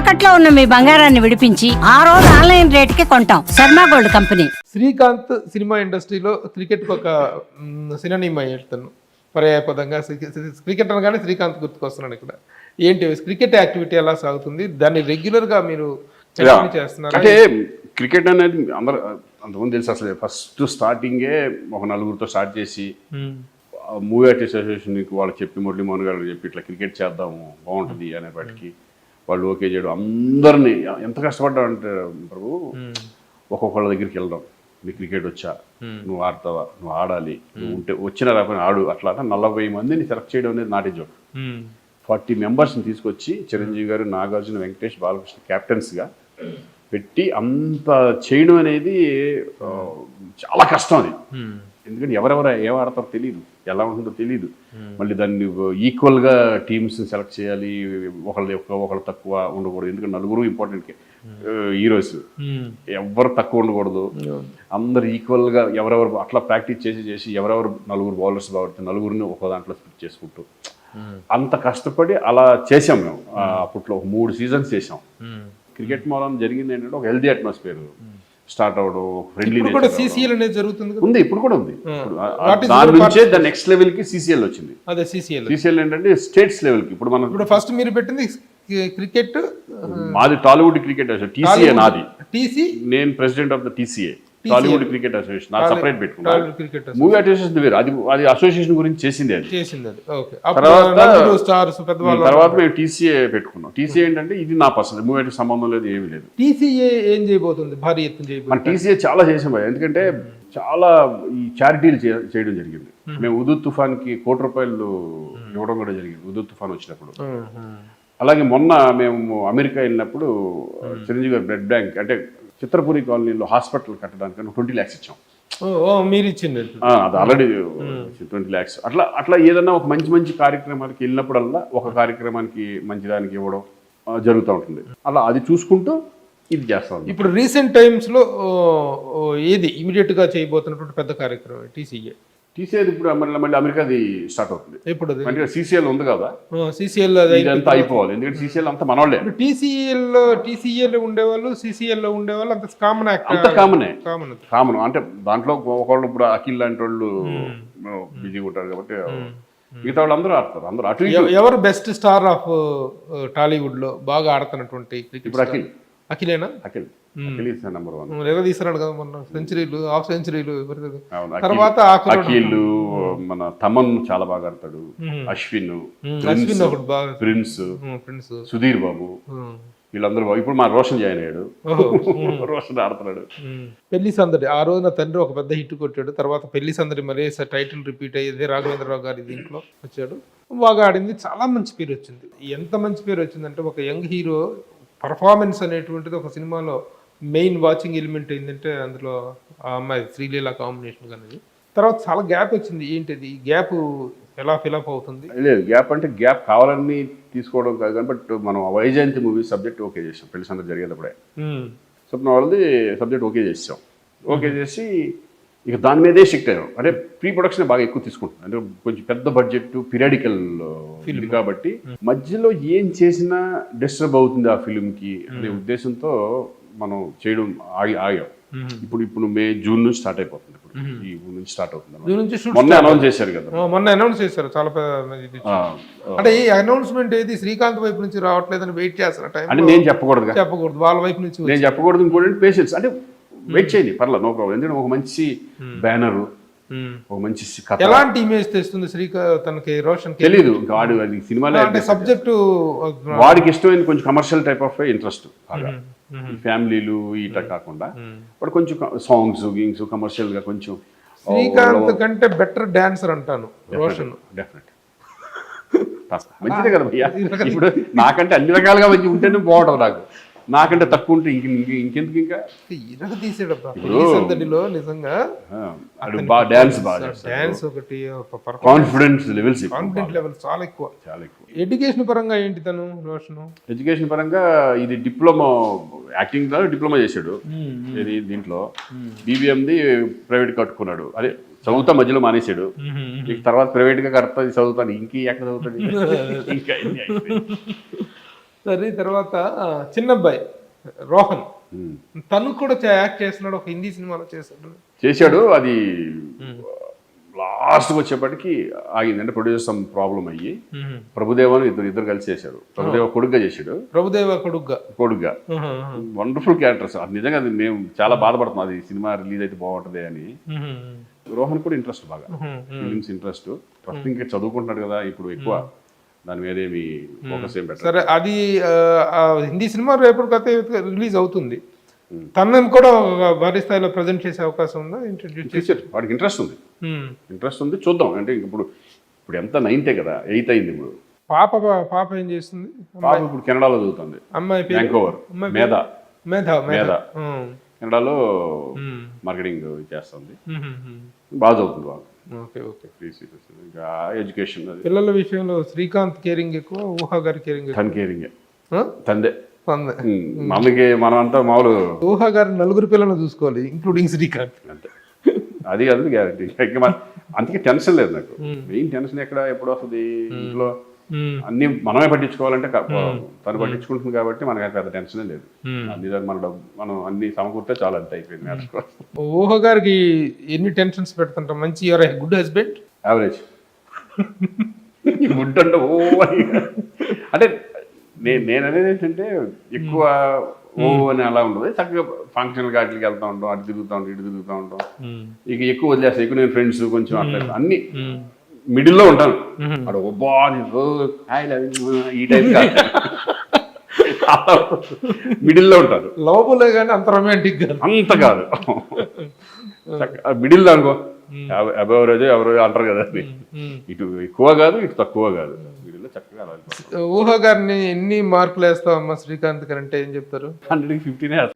తాకట్లో ఉన్న మీ బంగారాన్ని విడిపించి ఆ రోజు ఆన్లైన్ రేటుకి కొంటాం. Sharma gold company. Srikanth cinema ఇండస్ట్రీలో క్రికెట్కి ఒక సినోనిమ్ అయ్యేస్తాను పర్యాయపదంగా. క్రికెట్ అనగానే శ్రీకాంత్ గుర్తుకొస్తున్నాడు ఇక్కడ. ఏంటి క్రికెట్ యాక్టివిటీ ఎలా సాగుతుంది, దాన్ని రెగ్యులర్గా మీరు చేస్తున్నారు? అంటే క్రికెట్ అనేది అందరు అంతకుముందు తెలుసు. అసలు ఫస్ట్ స్టార్టింగే ఒక నలుగురితో స్టార్ట్ చేసి మూవీ ఆర్టిస్ట్ అసోసియేషన్కి వాళ్ళు చెప్పి మురళీ మోహన్ గారు చెప్పి ఇట్లా క్రికెట్ చేద్దాము బాగుంటుంది అనేపాటికి వాళ్ళు ఓకే చేయడం. అందరినీ ఎంత కష్టపడ్డామంటే ప్రభు, ఒక్కొక్కళ్ళ దగ్గరికి వెళ్దాం. నీ క్రికెట్ వచ్చా, నువ్వు ఆడతావా, నువ్వు ఆడాలి, నువ్వు ఉంటే వచ్చిన రాకపోయినా ఆడు. అట్లా 40 మందిని సెలెక్ట్ చేయడం అనేది నాటి జోక్. 40 మెంబర్స్ని తీసుకొచ్చి చిరంజీవి గారు, నాగార్జున, వెంకటేష్, బాలకృష్ణ క్యాప్టెన్స్గా పెట్టి అంత చేయడం అనేది చాలా కష్టం అది. ఎందుకంటే ఎవరెవరు ఏం ఆడతారో తెలియదు, ఎలా ఉంటుందో తెలియదు. మళ్ళీ దాన్ని ఈక్వల్గా టీమ్స్ని సెలెక్ట్ చేయాలి, ఒకళ్ళు తక్కువ ఉండకూడదు. ఎందుకంటే నలుగురు ఇంపార్టెంట్ హీరోస్, ఎవరు తక్కువ ఉండకూడదు. అందరు ఈక్వల్గా ఎవరెవరు అట్లా ప్రాక్టీస్ చేసి ఎవరెవరు నలుగురు బౌలర్స్ బాగుంటే నలుగురిని ఒక దాంట్లో స్పిట్ చేసుకుంటూ అంత కష్టపడి అలా చేసాం మేము. అప్పట్లో 3 సీజన్స్ చేసాం. క్రికెట్ మూలం జరిగింది ఏంటంటే ఒక హెల్దీ అట్మాస్ఫియర్ స్టార్ట్ అవడం, ఫ్రెండ్లీ సిసిఎల్ అనేది జరుగుతుంది ఉంది, ఇప్పుడు కూడా ఉంది. దాని నుంచే దాని నెక్స్ట్ లెవెల్ కి సిసిఎల్ వచ్చింది. అదే సిసిఎల్. సిసిఎల్ ఏంటంటే స్టేట్స్ లెవెల్ కి. ఇప్పుడు మనం ఫస్ట్ మీరు పెట్టింది క్రికెట్, మాది టాలీవుడ్ క్రికెట్ అసోసియేషన్, టీసీఏ నాది. టీసీ, నేను president of the TCA, Tollywood cricket association. నాకు సపరేట్ పెట్టుకున్నాను. మూవీ అసోసియేషన్ వేరు, అది అసోసియేషన్ గురించి చేసింది. అది తర్వాత మేము టీసీఏ పెట్టుకున్నాం. టీసీఏ ఏంటంటే ఇది నా పర్సనల్, మూవీ అంటే సంబంధం లేదు, ఏమీ లేదు. టీసీఏ ఏం చేయబోతుంది? భారీ ఎత్తున చేయబోతుంది. మన టీసీఏ చాలా చేసాం, ఎందుకంటే చాలా ఈ చారిటీలు చేయడం జరిగింది. మేము ఉదూద్ తుఫాన్కి 1 కోటి రూపాయలు ఇవ్వడం కూడా జరిగింది, ఉదూద్ తుఫాన్ వచ్చినప్పుడు. అలాగే మొన్న మేము అమెరికా వెళ్ళినప్పుడు చిరంజీవి గారు బ్లడ్ బ్యాంక్ అంటే చిత్రపురి కాలనీలో హాస్పిటల్ కట్టడానికి 20 lakhs ఇచ్చాం. మీరు ఇచ్చింది అది ఆల్రెడీ 20 lakhs. అట్లా ఏదన్నా ఒక మంచి కార్యక్రమానికి వెళ్ళినప్పుడల్లా ఒక కార్యక్రమానికి మంచిదానికి ఇవ్వడం జరుగుతూ ఉంటుంది. అలా అది చూసుకుంటూ ఇది చేస్తాం. ఇప్పుడు రీసెంట్ టైమ్స్లో ఏది ఇమీడియట్గా చేయబోతున్నటువంటి పెద్ద కార్యక్రమం టీసీఏ? టీసీఏ ఇప్పుడు మళ్ళీ అమెరికాది స్టార్ట్ అవుతుంది. ఇప్పుడు అంటే సీసీఎల్ ఉంది కదా, సీసీఎల్ ఇదంతా అయిపోవాలి. ఎందుకంటే సీసీఎల్ అంతా మనోళ్ళే. టీసీఏలో ఉండేవాళ్ళు, సీసీఎల్లో ఉండేవాళ్ళు అంత కామన్ అంత కామన్ అంటే దాంట్లో ఒకళ్ళు ఇప్పుడు అఖిల్ లాంటి వాళ్ళు బిజీగా ఉంటారు కాబట్టి మిగతా వాళ్ళు అందరూ ఆడతారు. అందరూ అటు. ఎవరు బెస్ట్ స్టార్ ఆఫ్ టాలీవుడ్ లో బాగా ఆడుతున్నటువంటి? ఇప్పుడు అఖిలేనా? అఖిల్ నెంబర్ 1. ఎలా తీసుకున్నాడు కదా మొన్న, సెంచరీలు, హాఫ్ సెంచరీలు. తర్వాత అఖిల్, మన తమన్ చాలా బాగా ఆడతాడు, అశ్విన్ ఒకటి బాగా, ప్రిన్స్, సుధీర్ బాబు, వీళ్ళందరూ బాగా. ఇప్పుడు మా రోషన్ జాయిన్ అయ్యాడు, రోషన్ ఆడుతున్నాడు. పెళ్లి సందడి ఆ రోజున తండ్రి ఒక పెద్ద హిట్ కొట్టాడు. తర్వాత పెళ్లి సందడి మళ్ళీ టైటిల్ రిపీట్ అయ్యేది, రాఘవేంద్రరావు గారి దీంట్లో వచ్చాడు, బాగా ఆడింది, చాలా మంచి పేరు వచ్చింది. ఎంత మంచి పేరు వచ్చిందంటే ఒక యంగ్ హీరో పర్ఫార్మెన్స్ అనేటువంటిది ఒక సినిమాలో మెయిన్ వాచింగ్ ఎలిమెంట్ ఏంటంటే అందులో ఆ అమ్మాయి శ్రీలీల కాంబినేషన్ కానీ. తర్వాత చాలా గ్యాప్ వచ్చింది. ఏంటిది గ్యాప్, ఎలా ఫిలప్ అవుతుంది? లేదు, గ్యాప్ అంటే గ్యాప్ కావాలని తీసుకోవడం కాదు కానీ, బట్ మనం వైజయంతి మూవీ సబ్జెక్ట్ ఓకే చేసాం. పెళ్లి సందడి జరిగేటప్పుడే స్వప్న వాళ్ళది సబ్జెక్ట్ ఓకే చేసాం. ఓకే చేసి ఇక దాని మీదే షిఫ్ట్ అయ్యాం. అంటే ప్రీ ప్రొడక్షన్ బాగా ఎక్కువ తీసుకుంటాం. అంటే కొంచెం పెద్ద బడ్జెట్ పీరియాడికల్ ఫిల్మ్ కాబట్టి మధ్యలో ఏం చేసినా డిస్టర్బ్ అవుతుంది ఆ ఫిల్మ్కి అనే ఉద్దేశంతో మనం చేయడం ఆగాం. ఇప్పుడు జూన్ నుంచి స్టార్ట్ అయిపోతుంది. ఇప్పుడు ఈ నుంచి స్టార్ట్ అవుతుంది. మొన్న అనౌన్స్ చేశారు కదా, మొన్న అనౌన్స్ చేశారు చాలా. అంటే ఈ అనౌన్స్మెంట్ ఏది శ్రీకాంత్ వైపు నుంచి రావట్లేదని వెయిట్ చేస్తారు అంటే నేను చెప్పకూడదు వాళ్ళ వైపు నుంచి నేను చెప్పకూడదు. ఇంకోటి పేషెన్స్, అంటే వెయిట్ చేయండి, పర్లేదు, నో ప్రాబ్లం. ఎందుకంటే ఒక మంచి బ్యానర్, ఒక మంచి కథ. ఎలాంటి ఇమేజ్ తెస్తుంది తనకి రోషన్ తెలీదు. ఇంకా వాడు సినిమాలో సబ్జెక్టు వాడికి ఇష్టమైన కొంచెం కమర్షియల్ టైప్ ఆఫ్ ఇంట్రెస్ట్, ఫ్యామిలీలు ఇట్లా కాకుండా వాడు కొంచెం సాంగ్స్ గింగ్స్ కమర్షియల్ గా కొంచెం. శ్రీకాంత్ కంటే బెటర్ డాన్సర్ అంటాను రోషన్. డెఫినెట్ మంచిదే కదా భయ్యా. ఇప్పుడు నాకంటే అన్ని రకాలుగా మంచి ఉంటేనే బాగుంటుంది. నాకంటే తక్కువ ఉంటే ఇంకెందుకు ఇంకా సందడిలో నిజంగా డాన్స్ బాగా, డాన్స్ ఒకటి, కాన్ఫిడెన్స్ లెవెల్స్ చాలా ఎక్కువ. ఎడ్యుకేషన్ పరంగా ఏంటి తను రోషన్? ఎడ్యుకేషన్ పరంగా ఇది డిప్లొమా, యాక్టింగ్ లో డిప్లొమా చేశాడు. దీంట్లో బీబీఎంది ప్రైవేట్ కట్టుకున్నాడు. అదే చదువుతా మధ్యలో మానేశాడు. తర్వాత ప్రైవేట్ గా కడతా చదువుతాను, ఇంక ఎక్కడ చదువుతాడు ఇంకా. సరే తర్వాత చిన్నబ్బాయి రోహన్ ఉమ్. తను కూడా యాక్ట్ చేస్తున్నాడు, ఒక హిందీ సినిమాలో చేశాడు. అది లాస్ట్కి వచ్చేప్పటికి ఆగింది. అంటే ప్రొడ్యూసర్ సమ్ ప్రాబ్లం అయ్యి ప్రభుదేవాను ఇద్దరు కలిసి చేశాడు. ప్రభుదేవ కొడుగ్గా చేశాడు. ప్రభుదేవ కొడుగ్గా వండర్ఫుల్ క్యారెక్టర్స్. అది నిజంగా అది మేము చాలా బాధపడుతున్నాం, అది సినిమా రిలీజ్ అయితే బాగుంటుంది అని. రోహన్ కూడా ఇంట్రెస్ట్ బాగా, ఫిలిమ్స్ ఇంట్రెస్ట్. ఫస్ట్ ఇంకా చదువుకుంటున్నాడు కదా, ఇప్పుడు ఎక్కువ దాని మీద ఏమి ఫోకస్ ఏం పెట్టారు. సరే అది హిందీ సినిమా రేపటికైతే రిలీజ్ అవుతుంది. తనని కూడా భారీ స్థాయిలో ప్రజెంట్ చేసే అవకాశం ఉందా? ఇంట్రడ్యూస్ చేశారు, వాడికి ఇంట్రెస్ట్ ఉంది. చూద్దాం. అంటే ఇప్పుడు ఎంత 9th కదా, 8th అయింది ఇప్పుడు. పాప ఏం చేస్తుంది? పాప ఇప్పుడు కెనడాలో చదువుతుంది. అమ్మాయి వ్యాంకోవర్, మేధా. ఉమ్. కెనడాలో మార్కెటింగ్ చేస్తుంది. బాగా చదువుతుంది బాగా. Okay okay. ఇంకా ఎడ్యుకేషన్ అది. పిల్లల విషయంలో శ్రీకాంత్ కేరింగ్ ఎక్కువ, ఊహా గారి కేరింగ్ ఎక్కువ? తన కేరింగే, తందే. తందే. మమ్మీకి మనం అంతా మామూలు. ఊహా గారి 4 పిల్లలను చూసుకోవాలి, ఇంక్లూడింగ్ శ్రీకాంత్. అంతే, అది గ్యారంటీ. అందుకే టెన్షన్ లేదు నాకు. మెయిన్ టెన్షన్ ఎక్కడ ఎప్పుడు వస్తుంది ఇంట్లో, అన్ని మనమే పట్టించుకోవాలంటే తను పట్టించుకుంటుంది కాబట్టి మనకి పెద్ద టెన్షనే లేదు. అన్ని మనం అన్ని సమకూర్తే చాలా అంతే అయిపోయింది. నేర్చుకోవాలి. ఊహ గారికి ఎన్ని టెన్షన్స్ పెడుతుంటాం? మంచి your good husband, average. Good అంటే అంటే నేను అనేది ఏంటంటే ఎక్కువ అని అలా ఉండదు. చక్కగా ఫంక్షన్ వాటికి వెళ్తా ఉంటాం, అటు తిరుగుతూ ఉంటాం, ఇటు తిరుగుతూ ఉంటాం. ఇక ఎక్కువ వదిలేస్తాను. ఎక్కువ నేను ఫ్రెండ్స్ కొంచెం అట్లా అన్ని మిడిల్లో ఉంటాను. అక్కడ ఈ టైప్ మిడిల్లో ఉంటారు. లోపలే కానీ అంత రొమాంటిక్ అంత కాదు, మిడిల్లో అనుకో. ఎవరేజ్ ఎవరో అంటారు కదా, ఇటు ఎక్కువ కాదు, ఇటు తక్కువ కాదు, మిడిల్లో చక్కగా. ఊహ గారిని ఎన్ని మార్కులు వేస్తావమ్మా శ్రీకాంత్ గారు అంటే ఏం చెప్తారు? 100కి 15